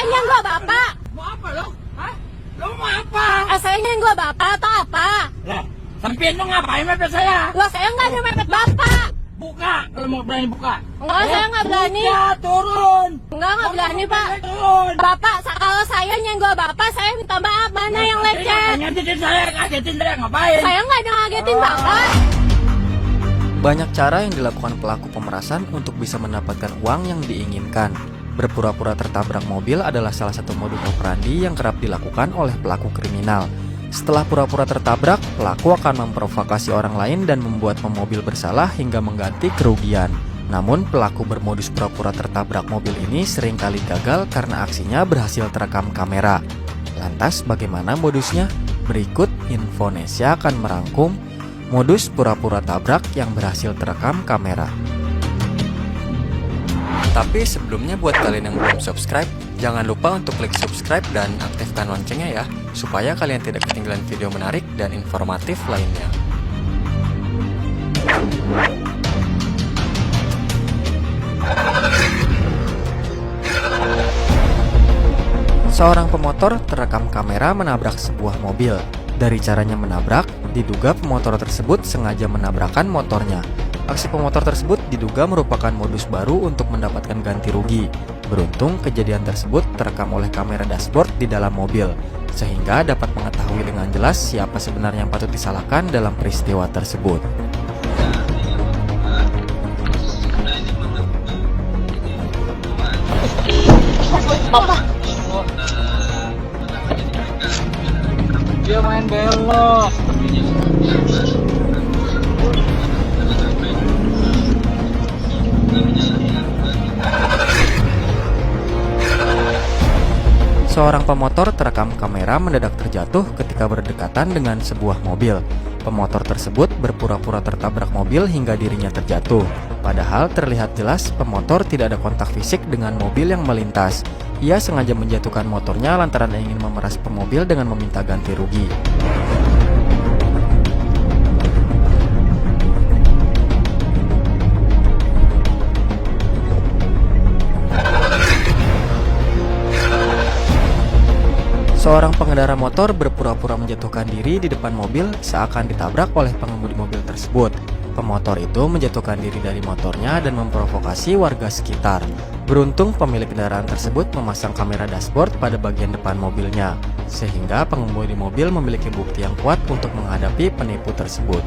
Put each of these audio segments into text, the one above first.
nyenggol Bapak. Mau apa lo? Hah? Lo mau apa? Saya nyenggol Bapak atau apa? Lah, sampean lo ngapain mepet saya? Loh, saya nggak ada mepet Bapak. Buka, kalau mau berani buka. Enggak, saya nggak berani. Buka, turun. Nggak berani Pak. Turun. Bapak, kalau saya nyenggol Bapak, saya minta maaf. Mana yang lecet? Ngagetin saya, ngapain? Saya nggak ada ngagetin Bapak. Banyak cara yang dilakukan pelaku pemerasan untuk bisa mendapatkan uang yang diinginkan. Berpura-pura tertabrak mobil adalah salah satu modus operandi yang kerap dilakukan oleh pelaku kriminal. Setelah pura-pura tertabrak, pelaku akan memprovokasi orang lain dan membuat pemobil bersalah hingga mengganti kerugian. Namun, pelaku bermodus pura-pura tertabrak mobil ini seringkali gagal karena aksinya berhasil terekam kamera. Lantas, bagaimana modusnya? Berikut Infonesia akan merangkum modus pura-pura tabrak yang berhasil terekam kamera. Tapi sebelumnya buat kalian yang belum subscribe, jangan lupa untuk klik subscribe dan aktifkan loncengnya ya, supaya kalian tidak ketinggalan video menarik dan informatif lainnya. Seorang pemotor terekam kamera menabrak sebuah mobil. Dari caranya menabrak, diduga pemotor tersebut sengaja menabrakkan motornya. Aksi pemotor tersebut diduga merupakan modus baru untuk mendapatkan ganti rugi. Beruntung kejadian tersebut terekam oleh kamera dashboard di dalam mobil, sehingga dapat mengetahui dengan jelas siapa sebenarnya yang patut disalahkan dalam peristiwa tersebut. Dia main belok. Seorang pemotor terekam kamera mendadak terjatuh ketika berdekatan dengan sebuah mobil. Pemotor tersebut berpura-pura tertabrak mobil hingga dirinya terjatuh. Padahal terlihat jelas pemotor tidak ada kontak fisik dengan mobil yang melintas. Ia sengaja menjatuhkan motornya lantaran ingin memeras pemobil dengan meminta ganti rugi. Seorang pengendara motor berpura-pura menjatuhkan diri di depan mobil seakan ditabrak oleh pengemudi mobil tersebut. Pemotor itu menjatuhkan diri dari motornya dan memprovokasi warga sekitar. Beruntung pemilik kendaraan tersebut memasang kamera dashboard pada bagian depan mobilnya, sehingga pengemudi mobil memiliki bukti yang kuat untuk menghadapi penipu tersebut.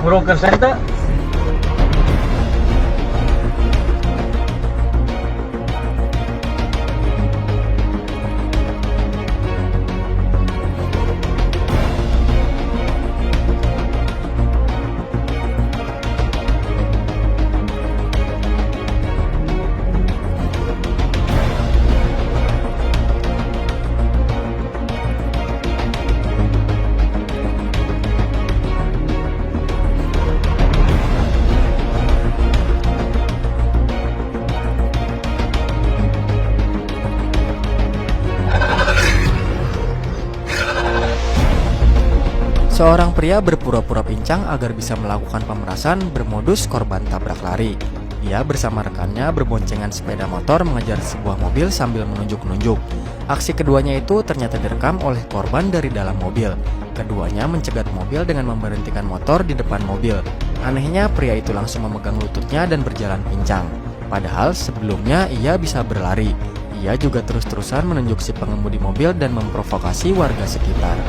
Broker center. Seorang pria berpura-pura pincang agar bisa melakukan pemerasan bermodus korban tabrak lari. Ia bersama rekannya berboncengan sepeda motor mengejar sebuah mobil sambil menunjuk-nunjuk. Aksi keduanya itu ternyata direkam oleh korban dari dalam mobil. Keduanya mencegat mobil dengan memberhentikan motor di depan mobil. Anehnya pria itu langsung memegang lututnya dan berjalan pincang. Padahal sebelumnya ia bisa berlari. Ia juga terus-terusan menunjuk si pengemudi mobil dan memprovokasi warga sekitar.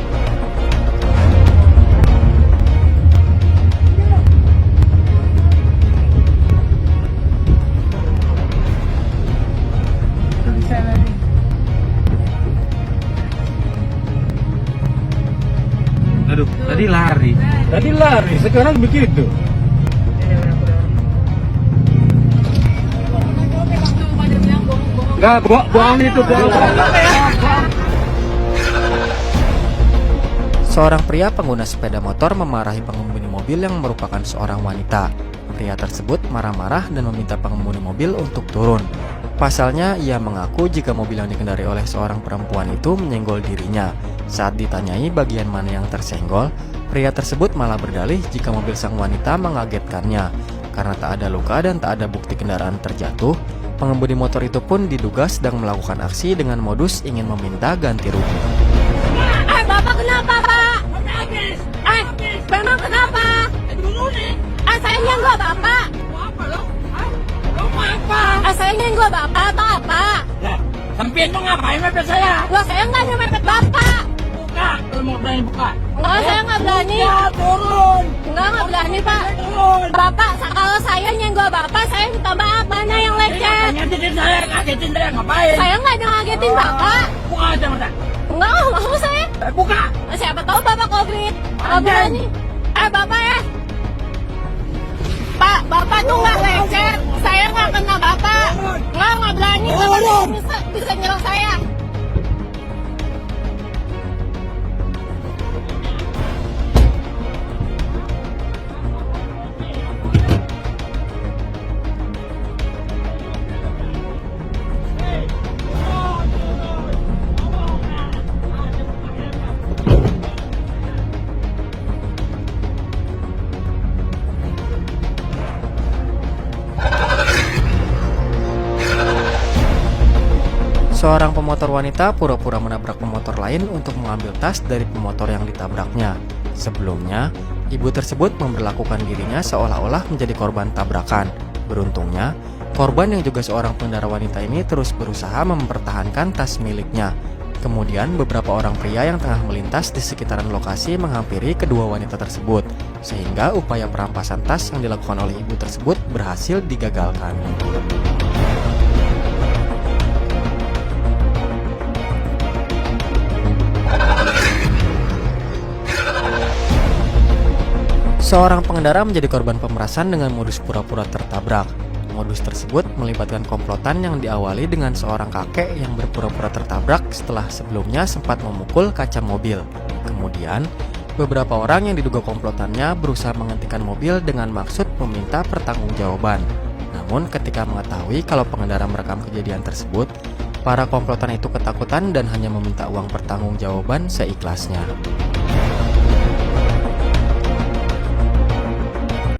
Aduh, tadi lari, sekarang begitu. Enggak, bohong itu, bohong. Seorang pria pengguna sepeda motor memarahi pengemudi mobil yang merupakan seorang wanita. Pria tersebut marah-marah dan meminta pengemudi mobil untuk turun. Pasalnya, ia mengaku jika mobil yang dikendarai oleh seorang perempuan itu menyenggol dirinya. Saat ditanyai bagian mana yang tersenggol, pria tersebut malah berdalih jika mobil sang wanita mengagetkannya. Karena tak ada luka dan tak ada bukti kendaraan terjatuh, pengemudi motor itu pun diduga sedang melakukan aksi dengan modus ingin meminta ganti rugi. Bapak kenapa, Pak? Memang kenapa? Saya nyenggol Bapak. Saya nyenggol Bapak atau apa? Sampian mo ngapain mepet saya? Loh, saya nggak nyemepet Bapak. Buka, kalau mau berani buka. Enggak, saya nggak berani. Turun. Nggak berani, Pak. Turun. Bapak, kalau saya nyenggol Bapak, saya minta maaf. Mana yang lecet? Ngagetin saya, ngapain? Saya nggak ada ngagetin Bapak. Buka aja mata. Enggak, mau saya. Buka. Siapa tahu Bapak COVID. Nggak berani. Bapak ya. Pak, Bapak tuh nggak lecet. Saya nggak kena Bapak. Nggak berani. Bapak bisa nyerang saya. Seorang pemotor wanita pura-pura menabrak pemotor lain untuk mengambil tas dari pemotor yang ditabraknya. Sebelumnya, ibu tersebut memperlakukan dirinya seolah-olah menjadi korban tabrakan. Beruntungnya, korban yang juga seorang pengendara wanita ini terus berusaha mempertahankan tas miliknya. Kemudian, beberapa orang pria yang tengah melintas di sekitaran lokasi menghampiri kedua wanita tersebut, sehingga upaya perampasan tas yang dilakukan oleh ibu tersebut berhasil digagalkan. Seorang pengendara menjadi korban pemerasan dengan modus pura-pura tertabrak. Modus tersebut melibatkan komplotan yang diawali dengan seorang kakek yang berpura-pura tertabrak setelah sebelumnya sempat memukul kaca mobil. Kemudian, beberapa orang yang diduga komplotannya berusaha menghentikan mobil dengan maksud meminta pertanggungjawaban. Namun ketika mengetahui kalau pengendara merekam kejadian tersebut, para komplotan itu ketakutan dan hanya meminta uang pertanggungjawaban seikhlasnya.